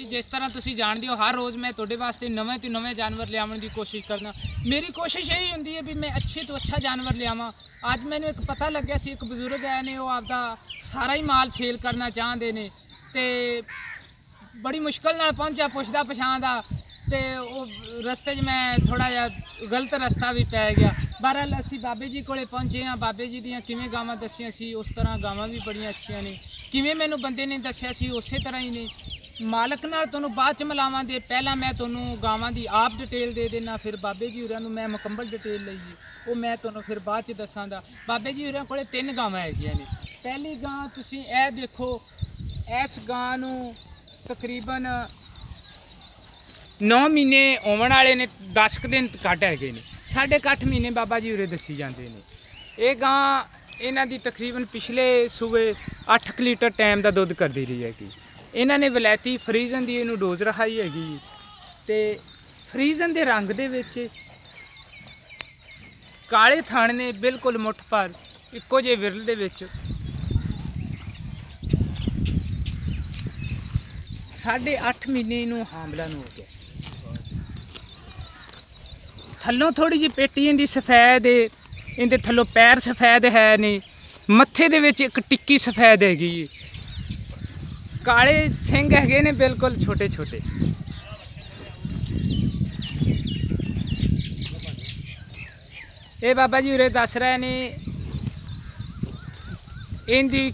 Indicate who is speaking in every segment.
Speaker 1: जी जिस तरह तुसी जानते हो हर रोज़ मैं तुहाडे वास्ते नवें तो नवें जानवर लियावन की कोशिश करना। मेरी कोशिश यही होंदी है भी मैं अच्छे तो अच्छा जानवर लियावां। अज मैनूं एक पता लग्या सी एक बजुर्ग आए ने वो आपदा सारा ही माल सेल करना चाहते ने ते बड़ी मुश्किल नाल पहुंचा पुछदा पछाणदा ते रस्ते मैं थोड़ा जिहा गलत रस्ता भी पै गया। बहरहाल असीं बाबे जी कोले पहुंचे हाँ। बाबे जी दियां किवें गावां दस्सियां सी उस तरह गावां भी बड़ियां अच्छियां ने। किवें मैनूं बंदे ने दस्सिया सी उस तरह ही ने। मालक नाल तुहानूं बाद च मिलावांगे। पहला मैं तुहानूं गावां दी आप डिटेल दे देना फिर बाबे जी होरां नूं मैं मुकम्मल डिटेल लईए वो मैं तुहानूं फिर बाद च दस्सांगा। बाबे जी होरां कोले 3 गावां हैगियां ने। पहली गां तुसीं इह देखो इस गां नूं तकरीबन 9 महीने होवन वाले ने 10 दिन घट है ने 8.5 महीने बाबा जी उरे दसी जाते हैं। ये गां इन्हां दी तकरीबन पिछले सूबे 8 लीटर टाइम का दुध करती रही हैगी। इन्हां ने वलैती फ्रीजन की इनू डोज रखाई हैगी ते फ्रीजन के रंग दे विच काले थण ने बिल्कुल मुठ पर इक्को जे विरल दे विच 8.5 महीने इनू हामला नूं हो गया। थल्लों थोड़ी जी पेटी इनकी सफेद है इनके थल्लों पैर सफेद है नहीं मत्थे दे विच एक टिक्की सफेद हैगी काले सिंह हैगे ने बिल्कुल छोटे छोटे। ये बाबा जी उरे दस रहे ने इनकी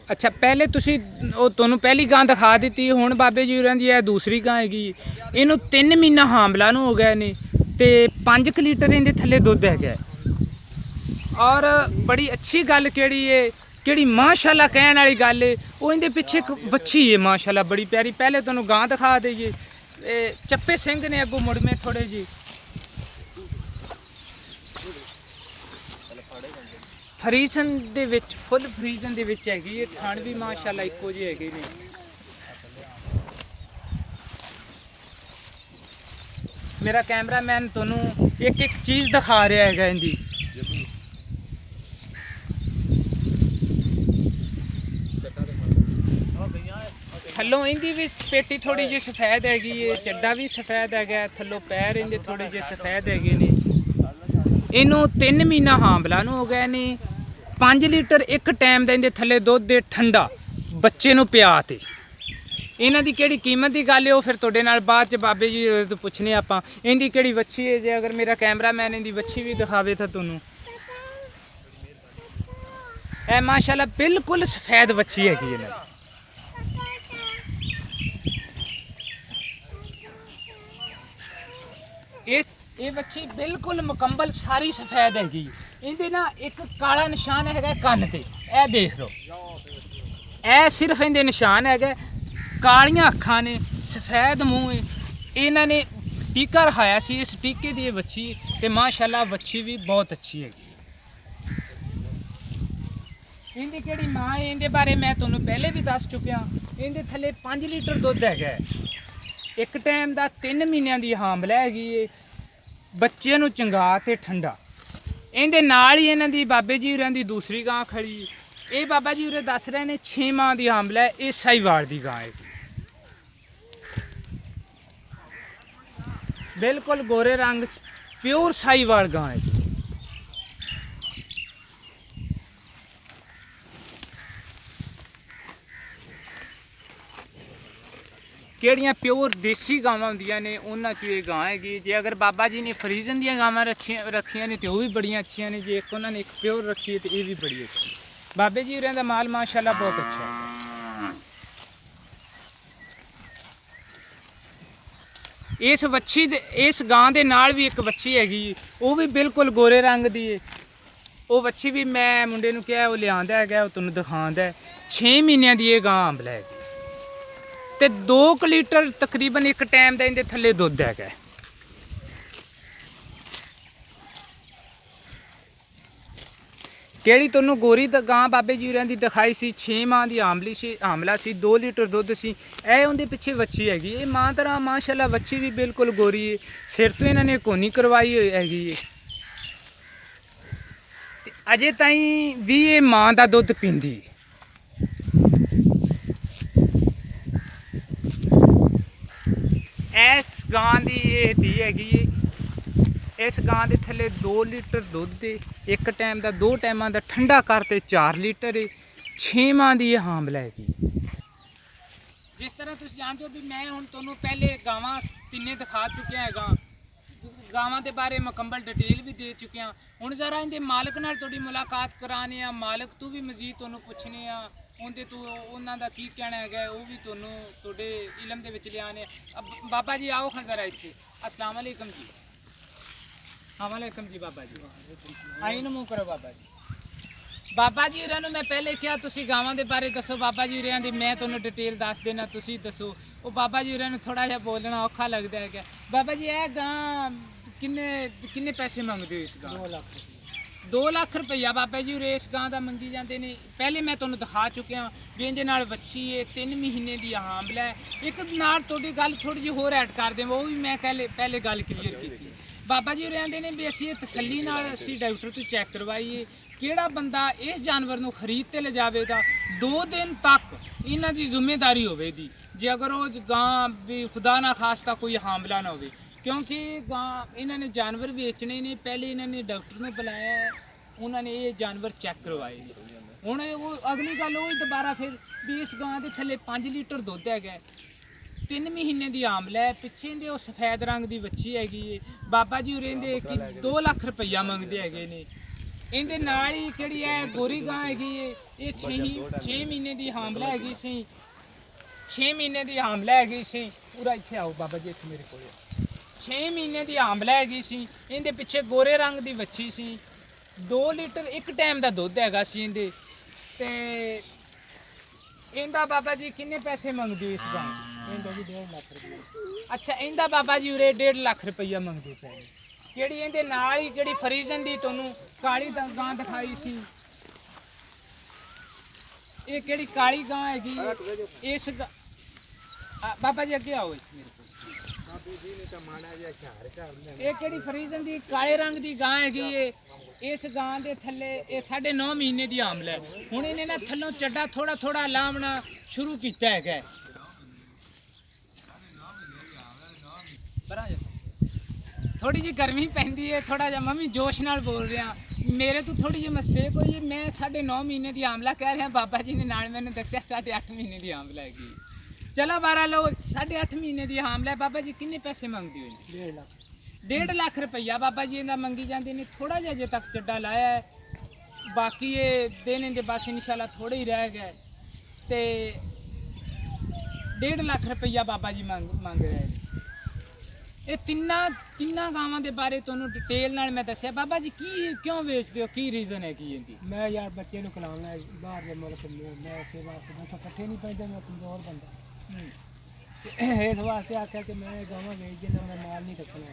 Speaker 1: अच्छा पहले तुसी तुहानूं पहली गां दिखा दी हुण बाबे जी उरां दी है दूसरी गां हैगी। इनू 3 महीना हामला नूं हो गए ने ते 5 लीटर इनके थले दुध है। और बड़ी अच्छी गल केड़ी है कि माशाल्लाह कहने वाली गल है वो इनके पिछे एक बच्ची है माशाल्लाह बड़ी प्यारी। पहले तुहानूं गां दिखा दईए चप्पे सिंह ने अगों मुड़मे थोड़े जी फ्रीजन दे विच फुल फ्रीजन दे विच हैगी। ये थण भी माशाल्लाह इक्को जे हैगे ने। मेरा कैमरामैन तुहानूं एक एक चीज़ दिखा रहा है इनकी। थल्लों इनकी भी पेटी थोड़ी जी सफेद हैगी है चड्डा भी सफेद है थल्लों पैर इनके थोड़े जे सफेद हैगे ने। इनू 3 महीना हामला नूं हो गए ने 5 लीटर एक टाइम का इनके थले दुध दे ठंडा बच्चे नूं पिया ते इन्हां दी किहड़ी कीमत की गल है वो फिर तुहाडे नाल बाद च बाबे जी तो पुछने आपां। इनकी किहड़ी वच्छी है जे अगर मेरा कैमरामैन इनकी वच्छी भी दिखावे तो तुहानूं ए माशाल्लाह बिल्कुल सफेद वच्छी हैगी इन्हां दी। ये बच्ची बिल्कुल मुकम्मल सारी सफेद हैगी। इनके ना एक काला निशान है कन्न ते ए देख लो ए सिर्फ इनके निशान है कालियां अखां ने सफेद मूँह है। इन्हां ने टीका रखाया सी इस टीके की बच्ची ते माशाल्लाह बच्ची भी बहुत अच्छी हैगी। इनकी किहड़ी माँ है इनके बारे मैं तुहानूं पहले भी दस चुकिया। इनके थले 5 लीटर दुध है एक टाइम का 3 महीनों की हामला हैगी बच्चे नूं चंगा ते ठंडा। इहदे नाल ही इन्हां दी बाबे जी होरां दी दूसरी गां खड़ी ये बाबा जी उरे दस रहे ने 6 माह की हामला है। ये साहीवाल की गां है बिल्कुल गोरे रंग प्योर साहीवाल गां है। किहड़ियां प्योर देसी गावां हुंदियां ने उन्हां चों ये गां हैगी। जे अगर बाबा जी ने फ्रीजन दियां गावां रखियां ने तो वह भी बड़ियां अच्छियां ने। जे एक उन्होंने एक प्योर रखी है तो ये भी बड़ी अच्छी। बाबे जी होरां दा माल माशाल्लाह बहुत अच्छा है। इस वच्छी इस गां दे नाल भी एक वच्छी हैगी वो भी बिल्कुल गोरे रंग दी है। वो वच्छी भी मैं मुंडे नूं कहा वो लिआंदा है तुहानूं दिखांदा है। 6 महीनों की ये गां आंबला हैगी ते 2 लीटर तकरीबन एक टाइम का इनके थले दुध है। किहड़ी तुहानूं गोरी गां बाबे जी होरां दी दिखाई सी 6 माह की हामला सी 2 लीटर दुध सी ए उहदे पिछे वच्छी हैगी। ये मां तरह माशाल्लाह वच्छी भी बिल्कुल गोरी है। सिर तो इन्होंने कोनी करवाई हैगी अजे ताईं भी ये मां का दुध पींदी। ਇਸ ਗਾਂ ਦੀ ਇਹ ਧੀ ਹੈਗੀ ਏ। ਇਸ ਗਾਂ ਦੇ ਥੱਲੇ 2 ਲੀਟਰ ਦੁੱਧ ਏ, ਇੱਕ ਟਾਈਮ ਦਾ 2 ਟਾਈਮਾਂ ਦਾ ਠੰਡਾ ਕਰਤੇ 4 ਲੀਟਰ ਏ, 6ਵਾਂ ਦੀ ਇਹ ਹਾਮਲਾ ਹੈਗੀ। ਜਿਸ ਤਰ੍ਹਾਂ ਤੁਸੀਂ ਜਾਣਦੇ ਹੋ ਵੀ ਮੈਂ ਹੁਣ ਤੁਹਾਨੂੰ ਪਹਿਲੇ ਗਾਵਾਂ ਤਿੰਨੇ ਦਿਖਾ ਚੁੱਕਿਆ ਹੈਗਾ, ਗਾਵਾਂ ਦੇ ਬਾਰੇ ਮੁਕੰਮਲ ਡਿਟੇਲ ਵੀ ਦੇ ਚੁੱਕਿਆ। ਹੁਣ ਜ਼ਰਾ ਇਹਦੇ ਮਾਲਕ ਨਾਲ ਤੁਹਾਡੀ ਮੁਲਾਕਾਤ ਕਰਾਣੇ ਆ, ਮਾਲਕ ਤੋਂ ਵੀ ਮਜ਼ੀਦ ਤੁਹਾਨੂੰ ਪੁੱਛਣੇ ਆ, ਉਹਦੇ ਤੋਂ ਉਹਨਾਂ ਦਾ ਕੀ ਕਹਿਣਾ ਹੈਗਾ ਉਹ ਵੀ ਤੁਹਾਨੂੰ ਤੁਹਾਡੇ ਇਲਮ ਦੇ ਵਿੱਚ ਲਿਆਣੇ। ਬਾਬਾ ਜੀ ਆਓ ਖਾਂ ਜ਼ਰਾ ਇੱਥੇ। अस्सलाम वालेकुम जी। हाँ वालेकुम जी बाबा जी। आई ਨੂੰ ਮੂੰਹ ਕਰੋ ਬਾਬਾ ਜੀ। ਬਾਬਾ ਜੀ ਹੋਰਾਂ ਨੂੰ ਮੈਂ ਪਹਿਲੇ ਕਿਹਾ ਤੁਸੀਂ ਗਾਵਾਂ ਦੇ ਬਾਰੇ ਦੱਸੋ, ਬਾਬਾ ਜੀ ਹੋਰਾਂ ਦੀ ਮੈਂ ਤੁਹਾਨੂੰ ਡਿਟੇਲ ਦੱਸ ਦੇਣਾ, ਤੁਸੀਂ ਦੱਸੋ। ਉਹ ਬਾਬਾ ਜੀ ਹੋਰਾਂ ਨੂੰ ਥੋੜਾ ਜਿਹਾ ਬੋਲਣਾ ਔਖਾ ਲੱਗਦਾ ਹੈਗਾ। ਬਾਬਾ ਜੀ ਇਹ ਗਾਂ ਕਿੰਨੇ ਪੈਸੇ ਮੰਗਦੇ ਹੋ ਇਸ ਗਾਂ?
Speaker 2: 2 ਲੱਖ
Speaker 1: 2 ਲੱਖ ਰੁਪਈਆ ਬਾਬਾ ਜੀ ਹੋਰੇ ਇਸ ਗਾਂ ਦਾ ਮੰਗੀ ਜਾਂਦੇ ਨੇ। ਪਹਿਲੇ ਮੈਂ ਤੁਹਾਨੂੰ ਦਿਖਾ ਚੁੱਕਿਆ ਵੀ ਇਹਦੇ ਨਾਲ ਵੱਛੀ ਹੈ, 3 ਮਹੀਨੇ ਦੀ ਹਾਮਲਾ ਹੈ। ਇੱਕ ਨਾਲ ਤੁਹਾਡੀ ਗੱਲ ਥੋੜੀ ਜਿਹੀ ਹੋਰ ਐਡ ਕਰ ਦੇਵਾਂ, ਉਹ ਵੀ ਮੈਂ ਪਹਿਲੇ ਗੱਲ ਕਲੀਅਰ ਕੀਤੀ। ਬਾਬਾ ਜੀ ਹੋਰੇ ਆਂਦੇ ਨੇ ਵੀ ਅਸੀਂ ਇਹ ਤਸੱਲੀ ਨਾਲ ਅਸੀਂ ਡਾਕਟਰ ਤੋਂ ਚੈੱਕ ਕਰਵਾਈਏ, ਕਿਹੜਾ ਬੰਦਾ ਇਸ ਜਾਨਵਰ ਨੂੰ ਖਰੀਦ ਤੇ ਲਿਜਾਵੇਗਾ 2 ਦਿਨ ਤੱਕ ਇਹਨਾਂ ਦੀ ਜ਼ਿੰਮੇਵਾਰੀ ਹੋਵੇਗੀ, ਜੇ ਅਗਰ ਉਹ ਗਾਂ ਵੀ ਖੁਦਾ ਨਾ ਖਾਸਤਾ ਕੋਈ ਹਾਮਲਾ ਨਾ ਹੋਵੇ। ਕਿਉਂਕਿ ਗਾਂ ਇਹਨਾਂ ਨੇ ਜਾਨਵਰ ਵੇਚਣੇ ਨੇ, ਪਹਿਲੇ ਇਹਨਾਂ ਨੇ ਡਾਕਟਰ ਨੂੰ ਬੁਲਾਇਆ ਹੈ, ਉਹਨਾਂ ਨੇ ਇਹ ਜਾਨਵਰ ਚੈੱਕ ਕਰਵਾਏ ਨੇ। ਹੁਣ ਉਹ ਅਗਲੀ ਗੱਲ ਉਹ ਦੁਬਾਰਾ ਫਿਰ ਵੀ ਇਸ ਗਾਂ ਦੇ ਥੱਲੇ 5 ਲੀਟਰ ਦੁੱਧ ਹੈਗਾ, 3 ਮਹੀਨੇ ਦੀ ਹਾਮਲਾ ਹੈ, ਪਿੱਛੇ ਦੇ ਉਹ ਸਫੈਦ ਰੰਗ ਦੀ ਵੱਛੀ ਹੈਗੀ ਏ। ਬਾਬਾ ਜੀ ਉਰੇ ਦੇ 2 ਲੱਖ ਰੁਪਈਆ ਮੰਗਦੇ ਹੈਗੇ ਨੇ। ਇਹਦੇ ਨਾਲ ਹੀ ਕਿਹੜੀ ਹੈ ਗੋਰੀ ਗਾਂ ਹੈਗੀ ਏ, ਇਹ 6 ਮਹੀਨੇ ਦੀ ਹਾਮਲਾ ਹੈਗੀ ਸੀ। 6 ਮਹੀਨੇ ਦੀ ਹਾਮਲਾ ਹੈਗੀ ਸੀ। ਪੂਰਾ ਇੱਥੇ ਆਓ ਬਾਬਾ ਜੀ, ਇੱਥੇ ਮੇਰੇ ਕੋਲ 6 ਮਹੀਨੇ ਦੀ ਹਾਮਲਾ ਹੈਗੀ ਸੀ। ਇਹਦੇ ਪਿੱਛੇ ਗੋਰੇ ਰੰਗ ਦੀ ਵੱਛੀ ਸੀ। 2 ਲੀਟਰ ਇੱਕ ਟਾਈਮ ਦਾ ਦੁੱਧ ਹੈਗਾ ਸੀ ਇਹਦੇ। ਤੇ ਇਹਦਾ ਬਾਬਾ ਜੀ ਕਿੰਨੇ ਪੈਸੇ ਮੰਗਦੇ ਹੋ ਇਸ ਗਾਂ?
Speaker 2: ਇਹਦਾ ਜੀ 1.5 ਲੱਖ ਰੁਪਏ।
Speaker 1: ਅੱਛਾ, ਇਹਦਾ ਬਾਬਾ ਜੀ ਉਰੇ 1.5 ਲੱਖ ਰੁਪਈਆ ਮੰਗਦੇ ਪਏ। ਕਿਹੜੀ ਇਹਦੇ ਨਾਲ ਹੀ ਜਿਹੜੀ ਫਰੀਜ਼ਨ ਦੀ ਤੁਹਾਨੂੰ ਕਾਲੀ ਗਾਂ ਦਿਖਾਈ ਸੀ, ਇਹ ਕਿਹੜੀ ਕਾਲੀ ਗਾਂ ਹੈਗੀ ਇਸ ਬਾਬਾ ਜੀ ਅੱਗੇ ਆਓ ਮੇਰੇ ਕੋਲ। ਇਹ ਕਿਹੜੀ ਫਰੀਜ਼ਨ ਦੀ ਕਾਲੇ ਰੰਗ ਦੀ ਗਾਂ ਹੈਗੀ ਏ। ਇਸ ਗਾਂ ਦੇ ਥੱਲੇ ਇਹ 9.5 ਮਹੀਨੇ ਦੀ ਹਾਮਲਾ ਹੈ। ਹੁਣ ਇਹਨੇ ਨਾ ਥੱਲੋਂ ਚੱਡਾ ਥੋੜਾ ਲਾਉਣਾ ਸ਼ੁਰੂ ਕੀਤਾ ਹੈਗਾ। ਥੋੜੀ ਜਿਹੀ ਗਰਮੀ ਪੈਂਦੀ ਹੈ, ਥੋੜਾ ਜਿਹਾ ਮੰਮੀ ਜੋਸ਼ ਨਾਲ ਬੋਲ ਰਿਹਾ, ਮੇਰੇ ਤੋਂ ਥੋੜੀ ਜਿਹੀ ਮਿਸਟੇਕ ਹੋਈ ਹੈ। ਮੈਂ 9.5 ਮਹੀਨੇ ਦੀ ਹਾਮਲਾ ਕਹਿ ਰਿਹਾ, ਬਾਬਾ ਜੀ ਨੇ ਨਾਲ ਮੈਨੂੰ ਦੱਸਿਆ 8.5 ਮਹੀਨੇ ਦੀ ਹਾਮਲਾ ਹੈਗੀ। ਚਲੋ 12 ਲਓ, 8.5 ਮਹੀਨੇ ਦੀ ਹਾਮਲਾ। ਬਾਬਾ ਜੀ ਕਿੰਨੇ ਪੈਸੇ ਮੰਗਦੇ ਹੋ?
Speaker 2: 1.5 ਲੱਖ
Speaker 1: 1.5 ਲੱਖ ਰੁਪਈਆ ਬਾਬਾ ਜੀ ਇਹਦਾ ਮੰਗੀ ਜਾਂਦੇ ਨੇ। ਥੋੜਾ ਜਿਹਾ ਅਜੇ ਤੱਕ ਚੱਡਾ ਲਾਇਆ ਹੈ, ਬਾਕੀ ਇਹ ਦੇਣੇ ਦੇ ਬਸ ਇਨਸ਼ਾਅੱਲਾ ਥੋੜੇ ਹੀ ਰਹਿ ਗਏ। ਤੇ 1.5 ਲੱਖ ਰੁਪਈਆ ਬਾਬਾ ਜੀ ਮੰਗ ਰਹੇ ਨੇ। ਇਹ ਤਿੰਨਾਂ ਗਾਵਾਂ ਦੇ ਬਾਰੇ ਤੁਹਾਨੂੰ ਡਿਟੇਲ ਨਾਲ ਮੈਂ ਦੱਸਿਆ। ਬਾਬਾ ਜੀ ਕਿਉਂ ਵੇਚਦੇ ਹੋ, ਕੀ ਰੀਜ਼ਨ ਹੈ ਕੀ ਇਹਦੀ?
Speaker 2: ਮੈਂ ਯਾਰ ਬੱਚੇ ਨੂੰ ਖਿਲਾਉਣਾ ਬਾਹਰ ਦੇ ਮੁਲਕ ਮੈਂ ਇਸੇ ਵਾਸਤੇ ਮੈਂ ਤਾਂ ਇਕੱਠੇ ਨਹੀਂ ਪੈਂਦੇ, ਮੈਂ ਕਮਜ਼ੋਰ ਬੰਦਾ ਇਸ ਵਾਸਤੇ ਆਖਿਆ ਕਿ ਮੈਂ ਗਾਵਾਂ ਵੇਚ ਦੇਣਾ, ਮੈਂ ਮਾਲ ਨਹੀਂ ਰੱਖਣਾ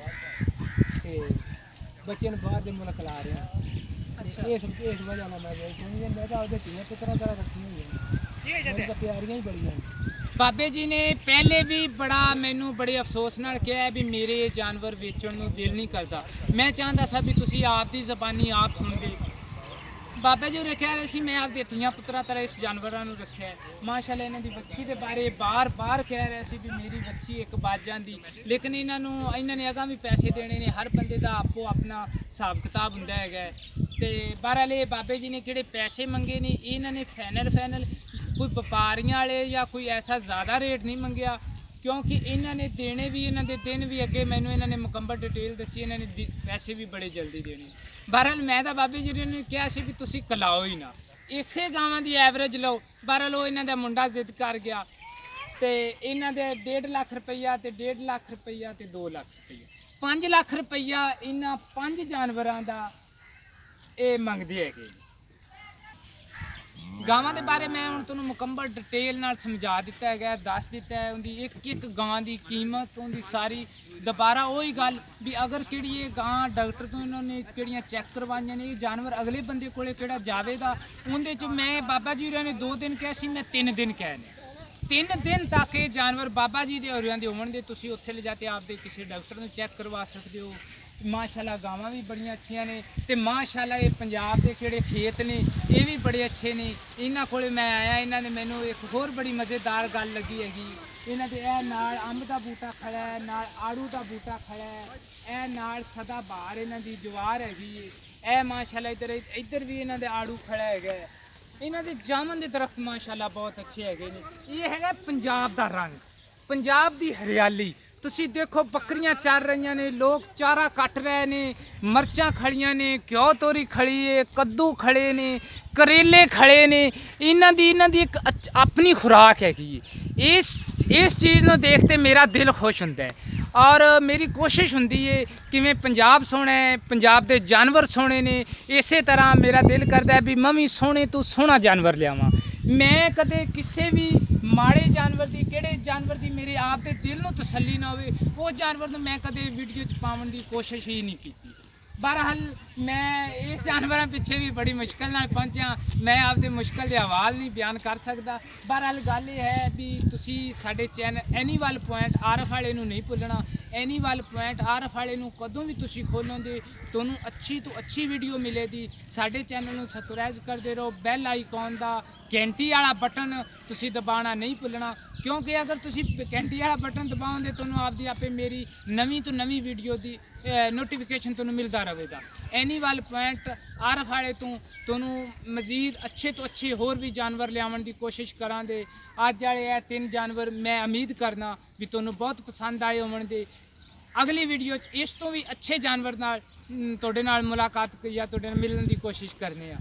Speaker 2: ਤੇ ਬੱਚੇ ਨੂੰ ਬਾਹਰ ਦੇ ਮੁਲਕ ਲਾ ਰਿਹਾ।
Speaker 1: ਅੱਛਾ,
Speaker 2: ਇਸ ਵਜ੍ਹਾ ਨਾਲ ਮੈਂ ਵੇਚ ਨਹੀਂ, ਮੈਂ ਤਾਂ ਉਹਦੇ ਧੀਆਂ ਪੁੱਤਰਾਂ ਤਰ੍ਹਾਂ ਰੱਖੀਆਂ ਹੋਈਆਂ, ਮੇਰੀ ਤਾਂ ਤਿਆਰੀਆਂ ਹੀ ਬੜੀਆਂ ਨੇ।
Speaker 1: ਬਾਬੇ ਜੀ ਨੇ ਪਹਿਲੇ ਵੀ ਮੈਨੂੰ ਬੜੇ ਅਫਸੋਸ ਨਾਲ ਕਿਹਾ ਵੀ ਮੇਰੇ ਜਾਨਵਰ ਵੇਚਣ ਨੂੰ ਦਿਲ ਨਹੀਂ ਕਰਦਾ। ਮੈਂ ਚਾਹੁੰਦਾ ਸੀ ਵੀ ਤੁਸੀਂ ਆਪ ਦੀ ਜ਼ਬਾਨੀ ਆਪ ਸੁਣਦੇ। ਬਾਬਾ ਜੀ ਉਹ ਕਹਿ ਰਹੇ ਸੀ ਮੈਂ ਆਪਦੇ ਧੀਆਂ ਪੁੱਤਰਾਂ ਤਰ੍ਹਾਂ ਇਸ ਜਾਨਵਰਾਂ ਨੂੰ ਰੱਖਿਆ। ਮਾਸ਼ਾਅੱਲਾ ਇਹਨਾਂ ਦੀ ਵੱਛੀ ਦੇ ਬਾਰੇ ਬਾਰ-ਬਾਰ ਕਹਿ ਰਹੇ ਸੀ ਵੀ ਮੇਰੀ ਵੱਛੀ ਇੱਕ ਬਾਜ ਜਾਂਦੀ, ਲੇਕਿਨ ਇਹਨਾਂ ਨੇ ਅਗਾਂ ਵੀ ਪੈਸੇ ਦੇਣੇ ਨੇ। ਹਰ ਬੰਦੇ ਦਾ ਆਪੋ ਆਪਣਾ ਹਿਸਾਬ ਕਿਤਾਬ ਹੁੰਦਾ ਹੈਗਾ। ਤੇ ਬਹਰਾਲ ਬਾਬੇ ਜੀ ਨੇ ਕਿਹੜੇ ਪੈਸੇ ਮੰਗੇ ਨੇ, ਇਹਨਾਂ ਨੇ ਫਾਈਨਲ ਕੋਈ ਵਪਾਰੀਆਂ ਵਾਲੇ ਜਾਂ ਕੋਈ ਐਸਾ ਜ਼ਿਆਦਾ ਰੇਟ ਨਹੀਂ ਮੰਗਿਆ, ਕਿਉਂਕਿ ਇਹਨਾਂ ਨੇ ਦੇਣੇ ਵੀ, ਇਹਨਾਂ ਦੇ ਦਿਨ ਵੀ ਅੱਗੇ ਮੈਨੂੰ ਇਹਨਾਂ ਨੇ ਮੁਕੰਮਲ ਡਿਟੇਲ ਦੱਸੀ, ਇਹਨਾਂ ਨੇ ਪੈਸੇ ਵੀ ਬੜੇ ਜਲਦੀ ਦੇਣੇ। ਬਹਰਾਲ ਮੈਂ ਤਾਂ ਬਾਬੇ ਜੀ ਨੇ ਕਿਹਾ ਸੀ ਵੀ ਤੁਸੀਂ ਕਲਾਓ ਹੀ ਨਾ, ਇਸੇ ਗਾਵਾਂ ਦੀ ਐਵਰੇਜ ਲਓ। ਬਹਰਾਲ ਉਹ ਇਹਨਾਂ ਦਾ ਮੁੰਡਾ ਜ਼ਿੱਦ ਕਰ ਗਿਆ ਤੇ ਇਹਨਾਂ ਦੇ 1.5 ਲੱਖ ਰੁਪਈਆ ਤੇ 1.5 ਲੱਖ ਰੁਪਈਆ ਤੇ 2 ਲੱਖ ਰੁਪਈਆ 5 ਲੱਖ ਰੁਪਈਆ ਇਹਨਾਂ 5 ਜਾਨਵਰਾਂ ਦਾ ਇਹ ਮੰਗਦੇ ਹੈਗੇ। ਗਾਵਾਂ ਦੇ ਬਾਰੇ ਮੈਂ ਹੁਣ ਤੁਹਾਨੂੰ ਮੁਕੰਮਲ ਡਿਟੇਲ ਨਾਲ ਸਮਝਾ ਦਿੱਤਾ ਹੈਗਾ, ਦੱਸ ਦਿੱਤਾ ਹੈ ਉਹਦੀ ਇੱਕ ਗਾਂ ਦੀ ਕੀਮਤ, ਉਹਦੀ ਸਾਰੀ। ਦੁਬਾਰਾ ਉਹੀ ਗੱਲ ਵੀ ਅਗਰ ਕਿਹੜੀ ਇਹ ਗਾਂ ਡਾਕਟਰ ਤੋਂ ਇਹਨਾਂ ਨੇ ਕਿਹੜੀਆਂ ਚੈੱਕ ਕਰਵਾਈਆਂ ਨੇ, ਇਹ ਜਾਨਵਰ ਅਗਲੇ ਬੰਦੇ ਕੋਲੇ ਕਿਹੜਾ ਜਾਵੇਗਾ, ਉਹਦੇ 'ਚ ਮੈਂ ਬਾਬਾ ਜੀ ਹੋਰਾਂ ਨੇ 2 ਦਿਨ ਕਿਹਾ ਸੀ, ਮੈਂ 3 ਦਿਨ ਕਹੇ ਨੇ। 3 ਦਿਨ ਤੱਕ ਇਹ ਜਾਨਵਰ ਬਾਬਾ ਜੀ ਦੇ ਹੋਰਾਂ ਦੇ ਹੋਣ ਦੇ ਤੁਸੀਂ ਉੱਥੇ ਲਿਜਾ ਕੇ ਆਪਦੇ ਕਿਸੇ ਡਾਕਟਰ ਨੂੰ ਚੈੱਕ ਕਰਵਾ ਸਕਦੇ ਹੋ। ਮਾਸ਼ਾਅੱਲਾ ਗਾਵਾਂ ਵੀ ਬੜੀਆਂ ਅੱਛੀਆਂ ਨੇ ਤੇ ਮਾਸ਼ਾਅੱਲਾ ਇਹ ਪੰਜਾਬ ਦੇ ਕਿਹੜੇ ਖੇਤ ਨੇ ਇਹ ਵੀ ਬੜੇ ਅੱਛੇ ਨੇ। ਇਹਨਾਂ ਕੋਲੇ ਮੈਂ ਆਇਆ, ਇਹਨਾਂ ਨੇ ਮੈਨੂੰ ਇੱਕ ਹੋਰ ਬੜੀ ਮਜ਼ੇਦਾਰ ਗੱਲ ਲੱਗੀ ਹੈਗੀ। ਇਹਨਾਂ ਦੇ ਇਹ ਨਾਲ ਅੰਬ ਦਾ ਬੂਟਾ ਖੜਾ ਹੈ, ਨਾਲ ਆੜੂ ਦਾ ਬੂਟਾ ਖੜਾ ਹੈ, ਇਹ ਨਾਲ ਸਦਾ ਬਹਾਰ ਇਹਨਾਂ ਦੀ ਜਵਾਰ ਹੈਗੀ ਹੈ। ਇਹ ਮਾਸ਼ਾਅੱਲਾ ਇੱਧਰ ਵੀ ਇਹਨਾਂ ਦੇ ਆੜੂ ਖੜਾ ਹੈਗਾ ਹੈ। ਇਹਨਾਂ ਦੇ ਜਾਮਨ ਦੇ ਦਰਖਤ ਮਾਸ਼ਾਅੱਲਾ ਬਹੁਤ ਅੱਛੇ ਹੈਗੇ ਨੇ। ਇਹ ਹੈਗਾ ਪੰਜਾਬ ਦਾ ਰੰਗ, ਪੰਜਾਬ ਦੀ ਹਰਿਆਲੀ। ਤੁਸੀਂ ਦੇਖੋ ਬੱਕਰੀਆਂ ਚਰ ਰਹੀਆਂ ਨੇ, ਲੋਕ ਚਾਰਾ ਕੱਟ ਰਹੇ ਨੇ, ਮਰਚਾਂ ਖੜੀਆਂ ਨੇ, ਘਿਓ ਤੋਰੀ ਖੜੀ ਹੈ, ਕੱਦੂ ਖੜੇ ਨੇ, ਕਰੇਲੇ ਖੜੇ ਨੇ। ਇਹਨਾਂ ਦੀ ਇੱਕ ਆਪਣੀ ਖੁਰਾਕ ਹੈਗੀ ਹੈ। ਇਸ ਚੀਜ਼ ਨੂੰ ਦੇਖ ਕੇ ਮੇਰਾ ਦਿਲ ਖੁਸ਼ ਹੁੰਦਾ ਹੈ ਔਰ ਮੇਰੀ ਕੋਸ਼ਿਸ਼ ਹੁੰਦੀ ਹੈ ਕਿਵੇਂ ਪੰਜਾਬ ਸੋਹਣਾ ਹੈ, ਪੰਜਾਬ ਦੇ ਜਾਨਵਰ ਸੋਹਣੇ ਨੇ, ਇਸੇ ਤਰ੍ਹਾਂ ਮੇਰਾ ਦਿਲ ਕਰਦਾ ਹੈ ਵੀ ਮੈਂ ਵੀ ਸੋਹਣੇ ਤੋਂ ਸੋਹਣਾ ਜਾਨਵਰ ਲਿਆਵਾਂ। ਮੈਂ ਕਦੇ ਕਿਸੇ ਵੀ ਮਾੜੇ ਜਾਨਵਰ ਦੀ, ਕਿਹੜੇ ਜਾਨਵਰ ਦੀ ਮੇਰੇ ਆਪ ਦੇ ਦਿਲ ਨੂੰ ਤਸੱਲੀ ਨਾ ਹੋਵੇ, ਉਸ ਜਾਨਵਰ ਨੂੰ ਮੈਂ ਕਦੇ ਵੀਡੀਓ 'ਚ ਪਾਉਣ ਦੀ ਕੋਸ਼ਿਸ਼ ਹੀ ਨਹੀਂ ਕੀਤੀ। ਬਹਰਹਾਲ ਮੈਂ ਇਸ ਜਾਨਵਰਾਂ ਪਿੱਛੇ ਵੀ ਬੜੀ ਮੁਸ਼ਕਲ ਨਾਲ ਪਹੁੰਚਿਆ। ਮੈਂ ਆਪਦੇ ਮੁਸ਼ਕਲ ਦੇ ਹਵਾਲ ਨਹੀਂ ਬਿਆਨ ਕਰ ਸਕਦਾ। ਬਹਰਹਾਲ ਗੱਲ ਇਹ ਹੈ ਵੀ ਤੁਸੀਂ ਸਾਡੇ ਚੈਨਲ ਐਨੀਮਲ ਪੁਆਇੰਟ ਆਰਫ ਵਾਲੇ ਨੂੰ ਨਹੀਂ ਭੁੱਲਣਾ। ਐਨੀਮਲ ਪੁਆਇੰਟ ਆਰਫ ਵਾਲੇ ਨੂੰ ਕਦੋਂ ਵੀ ਤੁਸੀਂ ਖੋਲੋਗੇ ਤੁਹਾਨੂੰ ਅੱਛੀ ਤੋਂ ਅੱਛੀ ਵੀਡੀਓ ਮਿਲੇਗੀ। ਸਾਡੇ ਚੈਨਲ ਨੂੰ ਸਬਸਕ੍ਰਾਈਬ ਕਰਦੇ ਰਹੋ, ਬੈਲ ਆਈਕਨ ਦਾ ਘੰਟੀ ਵਾਲਾ ਬਟਨ ਤੁਸੀਂ ਦਬਾਉਣਾ ਨਹੀਂ ਭੁੱਲਣਾ, ਕਿਉਂਕਿ ਅਗਰ ਤੁਸੀਂ ਘੰਟੀ ਵਾਲਾ ਬਟਨ ਦਬਾਓਗੇ ਤੁਹਾਨੂੰ ਆਪਦੀ ਆਪੇ ਮੇਰੀ ਨਵੀਂ ਤੋਂ ਨਵੀਂ ਵੀਡੀਓ ਦੀ ਨੋਟੀਫਿਕੇਸ਼ਨ ਤੁਹਾਨੂੰ ਮਿਲਦਾ ਰਹੇਗਾ। ਐਨੀਮਲ ਪੁਆਇੰਟ ਆਰਫ ਵਾਲੇ ਤੋਂ ਤੁਹਾਨੂੰ ਮਜ਼ੀਦ ਅੱਛੇ ਤੋਂ ਅੱਛੇ ਹੋਰ ਵੀ ਜਾਨਵਰ ਲਿਆਉਣ ਦੀ ਕੋਸ਼ਿਸ਼ ਕਰਾਂਗੇ। ਅੱਜ ਵਾਲੇ ਇਹ 3 ਜਾਨਵਰ ਮੈਂ ਉਮੀਦ ਕਰਨਾ ਵੀ ਤੁਹਾਨੂੰ ਬਹੁਤ ਪਸੰਦ ਆਏ ਹੋਣਗੇ। ਅਗਲੀ ਵੀਡੀਓ 'ਚ ਇਸ ਤੋਂ ਵੀ ਅੱਛੇ ਜਾਨਵਰ ਨਾਲ ਤੁਹਾਡੇ ਨਾਲ ਮੁਲਾਕਾਤ ਜਾਂ ਤੁਹਾਡੇ ਨਾਲ ਮਿਲਣ ਦੀ ਕੋਸ਼ਿਸ਼ ਕਰਨੀ ਆ।